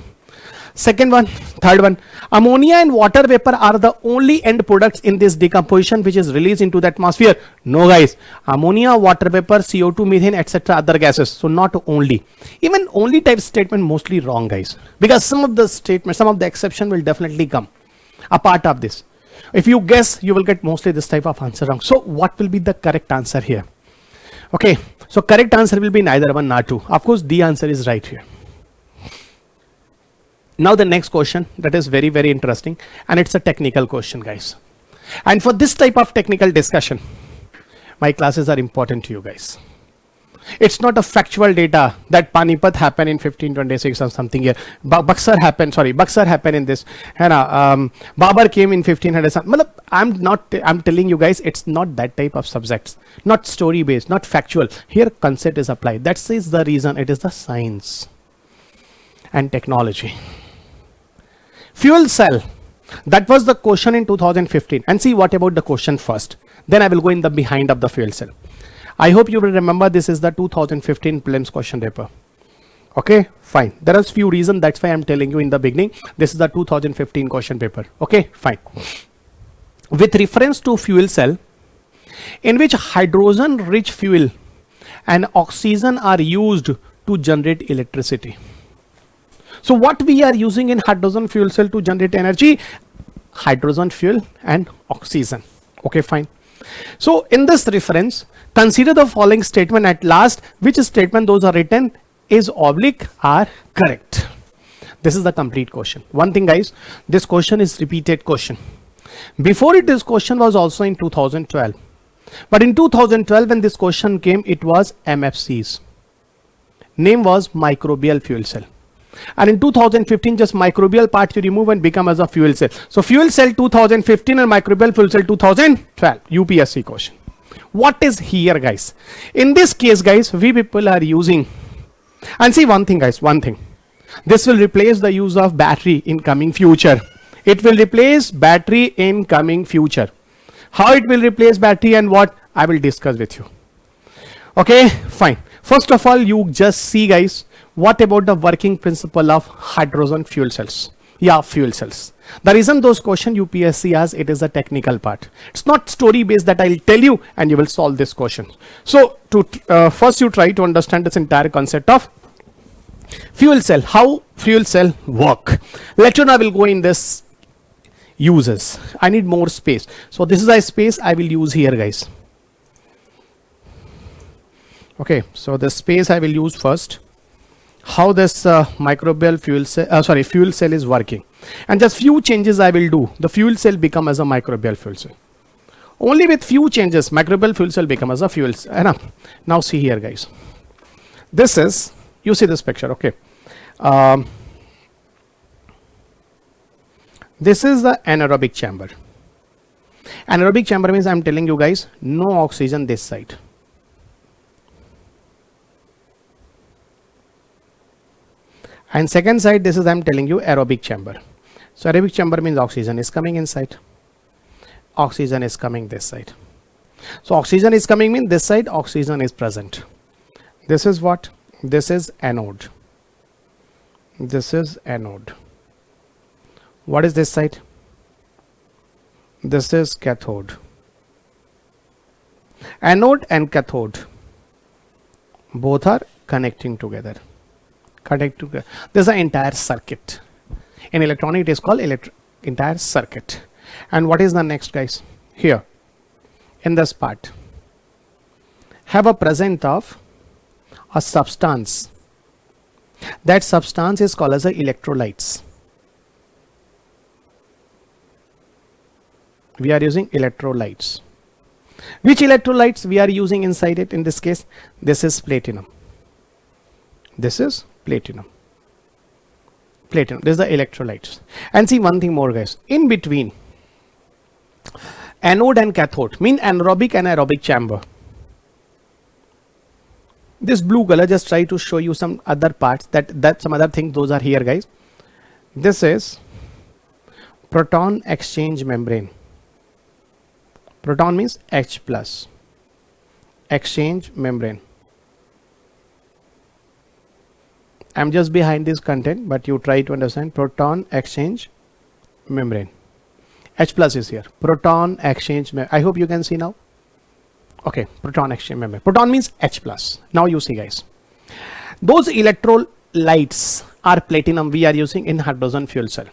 Second one, third one, ammonia and water vapor are the only end products in this decomposition which is released into the atmosphere. No guys, ammonia, water vapor, CO2, methane, etc. other gases. So not only. Even only type statement mostly wrong guys, because some of the statements, some of the exception will definitely come a part of this. If you guess, you will get mostly this type of answer wrong. So what will be the correct answer here? Okay, so correct answer will be neither one nor two. Of course, D answer is right here. Now the next question that is very, very interesting, and it's a technical question guys. And for this type of technical discussion, my classes are important to you guys. It's not a factual data that Panipat happened in 1526 or something here. Buxar happened in this. Babar came in 1500. I'm telling you guys, it's not that type of subjects, not story based, not factual. Here concept is applied. That is the reason it is the science and technology. Fuel cell, that was the question in 2015. And see what about the question first. Then I will go in the behind of the fuel cell. I hope you will remember this is the 2015 prelims question paper. Okay, fine. There are few reasons. That's why I'm telling you in the beginning. This is the 2015 question paper. Okay, fine. With reference to fuel cell, in which hydrogen-rich fuel and oxygen are used to generate electricity. So what we are using in hydrogen fuel cell to generate energy? Hydrogen fuel and oxygen. Okay, fine. So in this reference, consider the following statement at last. Which statement those are written is oblique are correct. This is the complete question. One thing guys, this question is repeated question. Before it, this question was also in 2012. But in 2012 when this question came, it was MFCs. Name was microbial fuel cell. And in 2015, just microbial part you remove and become as a fuel cell. So fuel cell 2015 and microbial fuel cell 2012, UPSC question. What is here guys? In this case guys, we people are using, and see one thing guys, one thing. This will replace the use of battery in coming future. It will replace battery in coming future. How it will replace battery and what? I will discuss with you. Okay, fine. First of all, you just see guys, what about the working principle of hydrogen fuel cells? Yeah, fuel cells. The reason those questions UPSC asks, it is a technical part. It's not story based that I'll tell you and you will solve this question. So to first you try to understand this entire concept of fuel cell, how fuel cell work. Later on I will go in this uses. I need more space. So this is a space I will use here guys. Okay, so the space I will use first. How this microbial fuel cell is working, and just few changes I will do. The fuel cell become as a microbial fuel cell. Only with few changes, microbial fuel cell become as a fuel cell. Now see here, guys. This is, you see this picture, okay? This is the anaerobic chamber. Anaerobic chamber means I'm telling you guys, no oxygen this side. And second side, this is I'm telling you aerobic chamber. So aerobic chamber means oxygen is coming inside. Oxygen is coming this side. So oxygen is coming means this side oxygen is present. This is what? This is anode. This is anode. What is this side? This is cathode. Anode and cathode both are connecting together. This is an entire circuit. In electronic it is called entire circuit. And what is the next guys? Here in this part have a present of a substance. That substance is called as a electrolytes. We are using electrolytes. Which electrolytes we are using inside it? In this case, this is platinum. This is platinum. This is the electrolytes. And see one thing more guys, in between anode and cathode mean anaerobic and aerobic chamber. This blue color just try to show you some other parts, that some other things, those are here guys. This is proton exchange membrane. Proton means H plus, exchange membrane. I'm just behind this content, but you try to understand. Proton exchange membrane. H plus is here. Proton exchange. I hope you can see now. Okay, proton exchange membrane. Proton means H plus. Now you see, guys. Those electrolytes are platinum we are using in hydrogen fuel cell.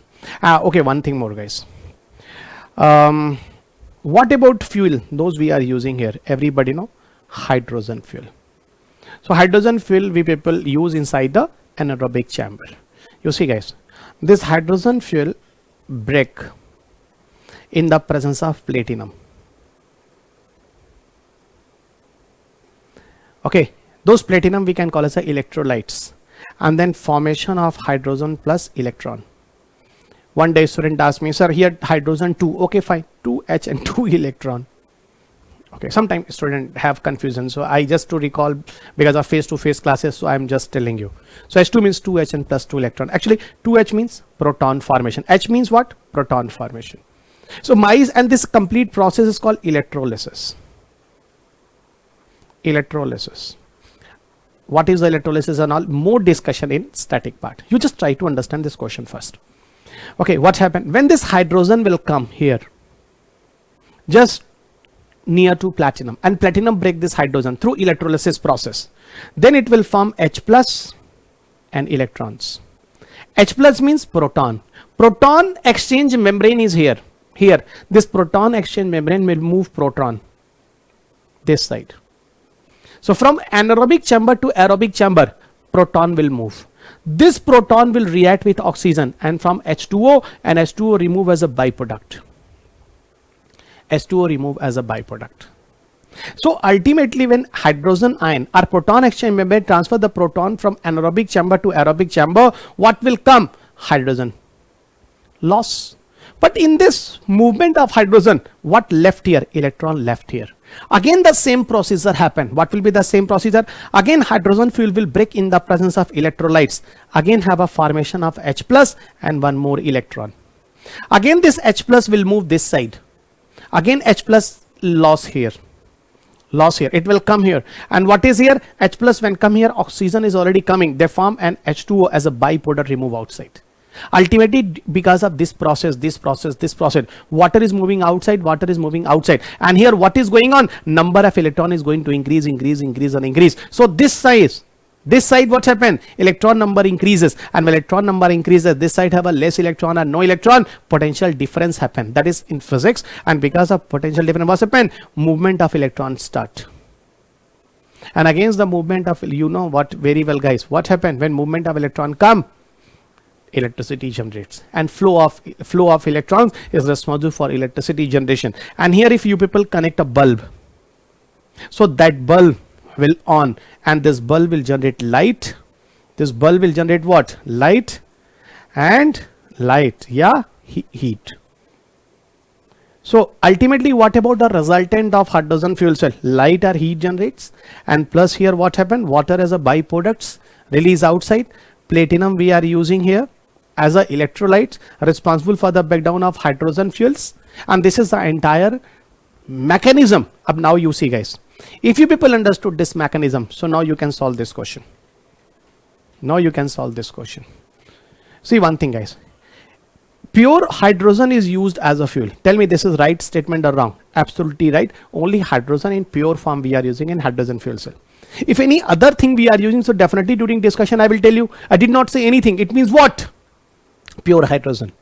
Okay, one thing more, guys. What about fuel? Those we are using here. Everybody know hydrogen fuel. So hydrogen fuel we people use inside the anaerobic chamber. You see, guys, this hydrogen fuel break in the presence of platinum. Okay, those platinum we can call as the electrolytes, and then formation of hydrogen plus electron. One day student asked me, sir, here hydrogen 2. Okay, fine, 2H and 2 electron. Okay, sometimes students have confusion, so I just to recall because of face-to-face classes, so I'm just telling you. So H2 means 2H and plus 2 electron. Actually 2H means proton formation. H means what? Proton formation. So and this complete process is called electrolysis. Electrolysis. What is the electrolysis and all? More discussion in static part. You just try to understand this question first. Okay, what happened when this hydrogen will come here just near to platinum, and platinum break this hydrogen through electrolysis process, then it will form H plus and electrons. H plus means proton. Proton exchange membrane is here. Here this proton exchange membrane will move proton this side. So from anaerobic chamber to aerobic chamber, proton will move. This proton will react with oxygen, and from H2O, and H2O remove as a byproduct. H2O remove as a byproduct. So ultimately when hydrogen ion or proton exchange membrane transfer the proton from anaerobic chamber to aerobic chamber, what will come? Hydrogen loss. But in this movement of hydrogen, what left here? Electron left here. Again the same procedure happen. What will be the same procedure? Again hydrogen fuel will break in the presence of electrolytes. Again have a formation of H plus and one more electron. Again this H plus will move this side. Again H plus loss here. Loss here. It will come here. And what is here? H plus when come here, oxygen is already coming. They form an H2O as a byproduct, remove outside. Ultimately because of this process, water is moving outside, and here what is going on? Number of electron is going to increase. So this side what happened? Electron number increases, and when electron number increases, this side have a less electron or no electron, potential difference happen. That is in physics, and because of potential difference what happen? Movement of electrons start. And against the movement of, you know what very well, guys, what happened when movement of electron come? Electricity generates, and flow of electrons is responsible for electricity generation. And here if you people connect a bulb, so that bulb will on, and this bulb will generate light. This bulb will generate what? Light and light, yeah, heat. So ultimately what about the resultant of hydrogen fuel cell? Light or heat generates, and plus here what happened? Water as a byproducts release outside. Platinum we are using here as a electrolyte responsible for the breakdown of hydrogen fuels, and this is the entire mechanism. Up now you see, guys, if you people understood this mechanism, so now you can solve this question. See one thing, guys, pure hydrogen is used as a fuel. Tell me this is right statement or wrong? Absolutely right. Only hydrogen in pure form we are using in hydrogen fuel cell. If any other thing we are using, so definitely during discussion I will tell you. I did not say anything. It means what? Pure hydrogen.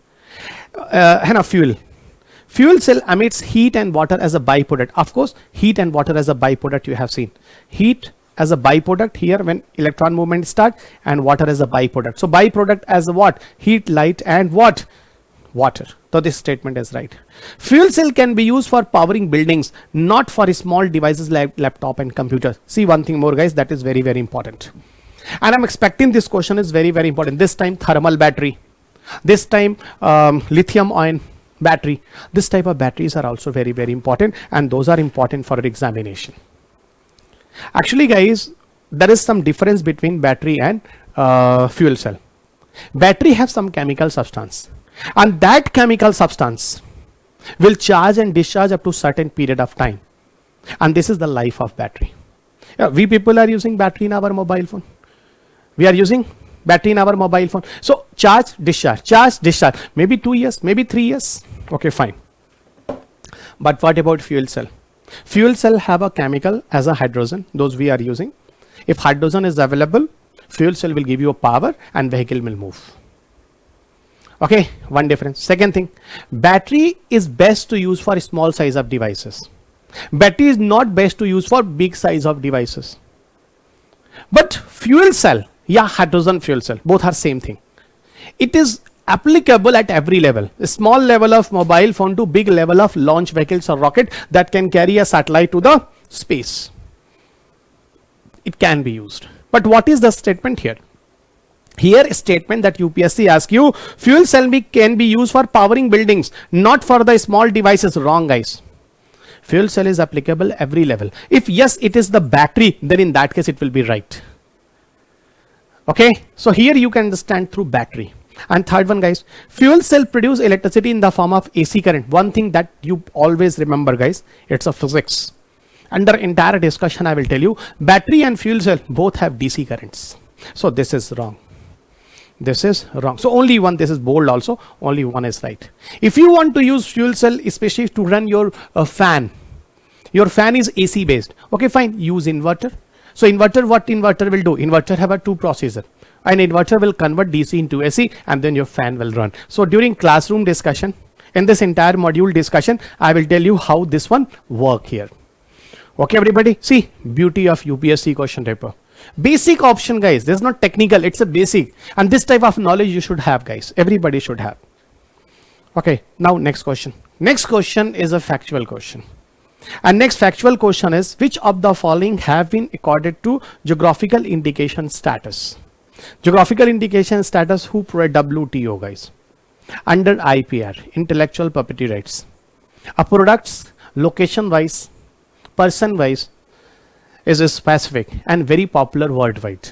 Fuel cell emits heat and water as a byproduct. Of course, heat and water as a byproduct you have seen. Heat as a byproduct here when electron movement start, and water as a byproduct. So byproduct as what? Heat, light, and what? Water. So this statement is right. Fuel cell can be used for powering buildings, not for small devices like laptop and computer. See one thing more, guys, that is very, very important. And I'm expecting this question is very, very important. This time thermal battery. This time lithium ion battery. This type of batteries are also very, very important, and those are important for examination. Actually, guys, there is some difference between battery and fuel cell. Battery have some chemical substance, and that chemical substance will charge and discharge up to certain period of time, and this is the life of battery. Yeah, we people are using battery in our mobile phone. We are using battery in our mobile phone. So charge, discharge, maybe 2 years, maybe 3 years. Okay, fine. But what about fuel cell? Fuel cell have a chemical as a hydrogen, those we are using. If hydrogen is available, fuel cell will give you a power and vehicle will move. Okay, one difference. Second thing, battery is best to use for small size of devices. Battery is not best to use for big size of devices. But fuel cell, yeah, hydrogen fuel cell, both are same thing. It is applicable at every level, a small level of mobile phone to big level of launch vehicles or rocket that can carry a satellite to the space. It can be used. But what is the statement here? Here a statement that UPSC asks you, fuel cell can be used for powering buildings, not for the small devices. Wrong, guys. Fuel cell is applicable every level. If yes, it is the battery, then in that case it will be right. Okay, so here you can understand through battery. And third one, guys, fuel cell produce electricity in the form of AC current. One thing that you always remember, guys, it's a physics. Under entire discussion I will tell you, battery and fuel cell both have DC currents. So this is wrong. This is wrong. So only one, this is bold also, only one is right. If you want to use fuel cell, especially to run your fan, your fan is AC based. Okay, fine, use inverter. So inverter, what inverter will do? Inverter have a two processor. An inverter will convert DC into AC and then your fan will run. So during classroom discussion, in this entire module discussion, I will tell you how this one work here. Okay, everybody, see, beauty of UPSC question paper. Basic option, guys. This is not technical, it's a basic. And this type of knowledge you should have, guys. Everybody should have. Okay, now next question. Next question is a factual question. And next factual question is, which of the following have been accorded to geographical indication status? Geographical indication status, who provide WTO, guys? Under IPR, intellectual property rights. A product's location wise, person wise, is specific and very popular worldwide.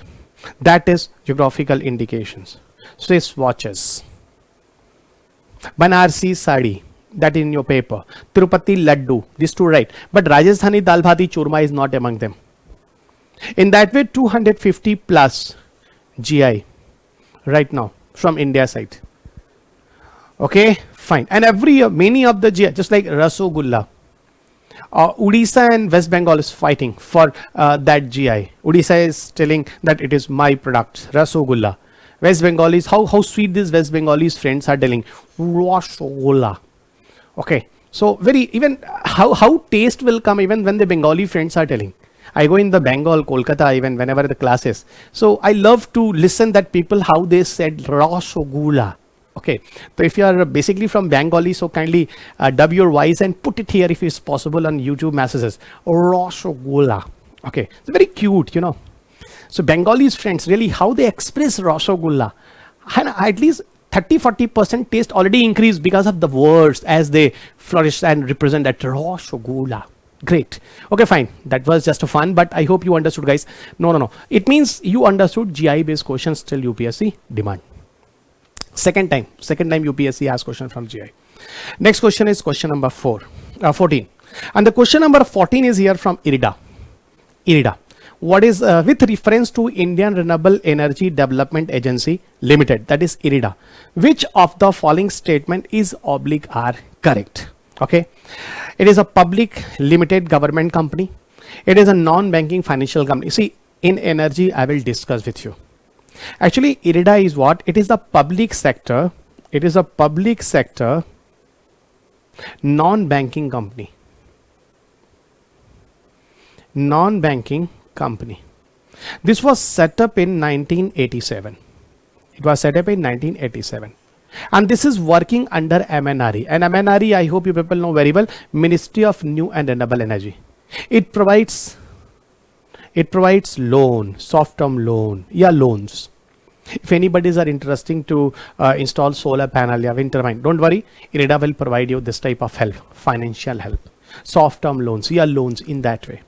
That is geographical indications. Swiss watches, Banarsi sari, that in your paper, Tirupati laddu, these two right. But Rajasthani dal bhati churma is not among them. In that way, 250 plus GI right now from India side. Okay, fine. And every year, many of the GI, just like Rasogulla, Odisha and West Bengal is fighting for that GI. Odisha is telling that it is my product, Rasogulla. West Bengalis, how sweet these West Bengalis friends are telling, Rasogulla. Okay, so very, even how taste will come even when the Bengali friends are telling. I go in the Bengal, Kolkata, even whenever the classes. So I love to listen that people how they said Rasogulla. Okay, so if you are basically from Bengali, so kindly dub your voice and put it here if it's possible on YouTube messages. Rasogulla. Okay, it's very cute, you know. So Bengalis friends, really how they express Rasogulla. And at least 30-40% taste already increased because of the words as they flourish and represent that Rasogulla. Great. Okay, fine. That was just a fun, but I hope you understood, guys. No. It means you understood GI based questions till UPSC demand. Second time UPSC asks question from GI. Next question is question number 14. And the question number 14 is here from IREDA. IREDA. What is with reference to Indian Renewable Energy Development Agency Limited, that is IREDA. Which of the following statement is oblique are correct? Okay. It is a public limited government company. It is a non-banking financial company. See, in energy, I will discuss with you. Actually, IREDA is what? It is the public sector. It is a public sector non-banking company. Non-banking company. This was set up in 1987. It was set up in 1987. And this is working under MNRE. And MNRE, I hope you people know very well, Ministry of New and Renewable Energy. It provides loan, soft term loan, loans. If anybody's are interested to install solar panel, wind turbine, don't worry, IREDA will provide you this type of help, financial help, soft term loans, loans in that way.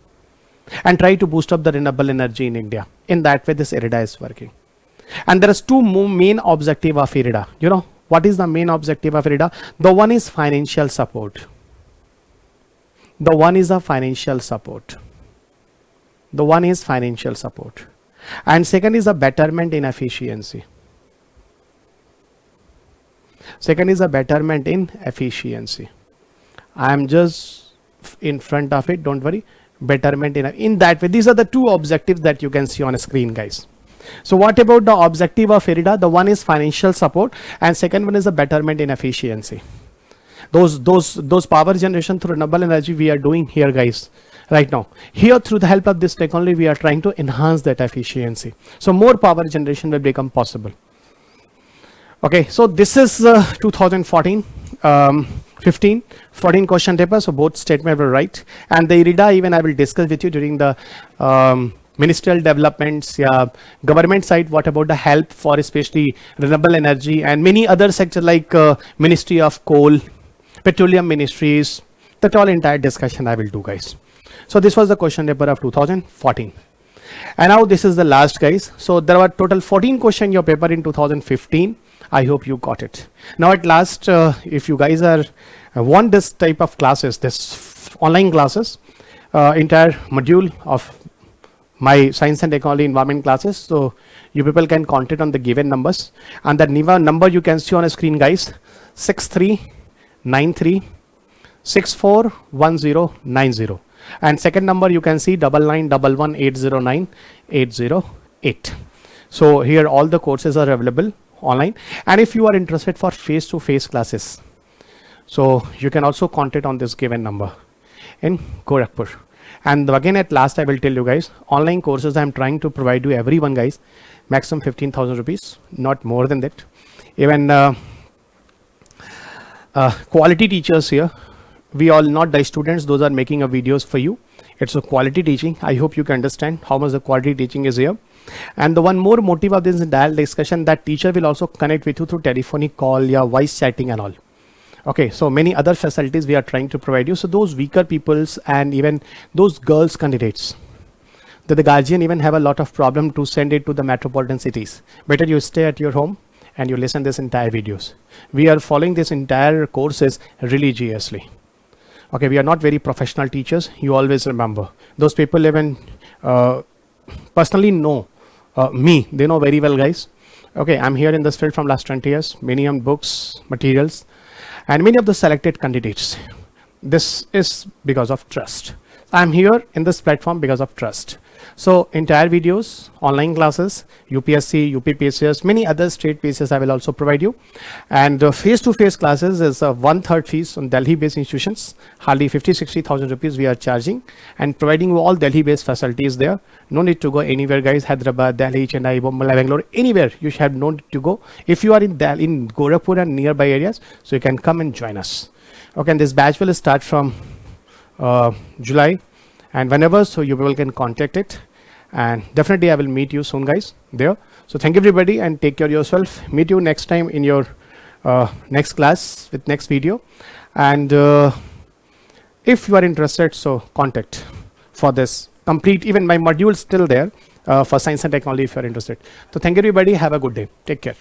And try to boost up the renewable energy in India. In that way, this IREDA is working. And there is two main objective of IREDA. You know, what is the main objective of IREDA? The one is financial support. The one is the financial support. The one is financial support. And second is a betterment in efficiency. Second is a betterment in efficiency. I am just in front of it, don't worry. Betterment in that way. These are the two objectives that you can see on a screen, guys. So what about the objective of IRIDA? The one is financial support, and second one is a betterment in efficiency. Those power generation through renewable energy we are doing here, guys, right now. Here, through the help of this technology, we are trying to enhance that efficiency. So more power generation will become possible. Okay, so this is 2014, 15, 14 question paper. So both statement were right, and the IRIDA even I will discuss with you during the ministerial developments, government side. What about the help for especially renewable energy and many other sectors like Ministry of Coal, Petroleum Ministries. That all entire discussion I will do, guys. So this was the question paper of 2014. And now this is the last, guys. So there were total 14 question in your paper in 2015. I hope you got it. Now at last, if you guys are want this type of classes, this online classes, entire module of my science and technology environment classes, so you people can contact on the given numbers, and that number you can see on a screen, guys, 6393 641090, and second number you can see 9911809808. So here all the courses are available online, and if you are interested for face-to-face classes, so you can also contact on this given number in Gorakhpur. And again at last I will tell you guys, online courses I am trying to provide you everyone, guys, maximum 15,000 rupees, not more than that. Even quality teachers here, we all not the students, those are making a videos for you. It's a quality teaching. I hope you can understand how much the quality teaching is here. And the one more motive of this entire discussion, that teacher will also connect with you through telephonic call, voice chatting and all. Okay, so many other facilities we are trying to provide you. So those weaker peoples and even those girls candidates, that the guardian even have a lot of problem to send it to the metropolitan cities. Better you stay at your home and you listen this entire videos. We are following this entire courses religiously. Okay, we are not very professional teachers. You always remember. Those people even personally know me. They know very well, guys. Okay, I'm here in this field from last 20 years. Many books, materials, and many of the selected candidates. This is because of trust. I'm here in this platform because of trust. So entire videos, online classes, UPSC, UPPCS, many other state pieces I will also provide you. And face-to-face classes is 1/3 fees on Delhi-based institutions. Hardly 50-60,000 rupees we are charging and providing you all Delhi-based facilities there. No need to go anywhere, guys. Hyderabad, Delhi, Chennai, Bombay, Bangalore, anywhere you have no need to go. If you are in Gorakhpur and nearby areas, so you can come and join us. Okay, and this batch will start from July. And whenever, so you people can contact it, and definitely I will meet you soon, guys, there. So thank you everybody, and take care of yourself. Meet you next time in your next class with next video. And if you are interested, so contact for this complete, even my module still there for science and technology if you are interested. So thank you everybody, have a good day, take care.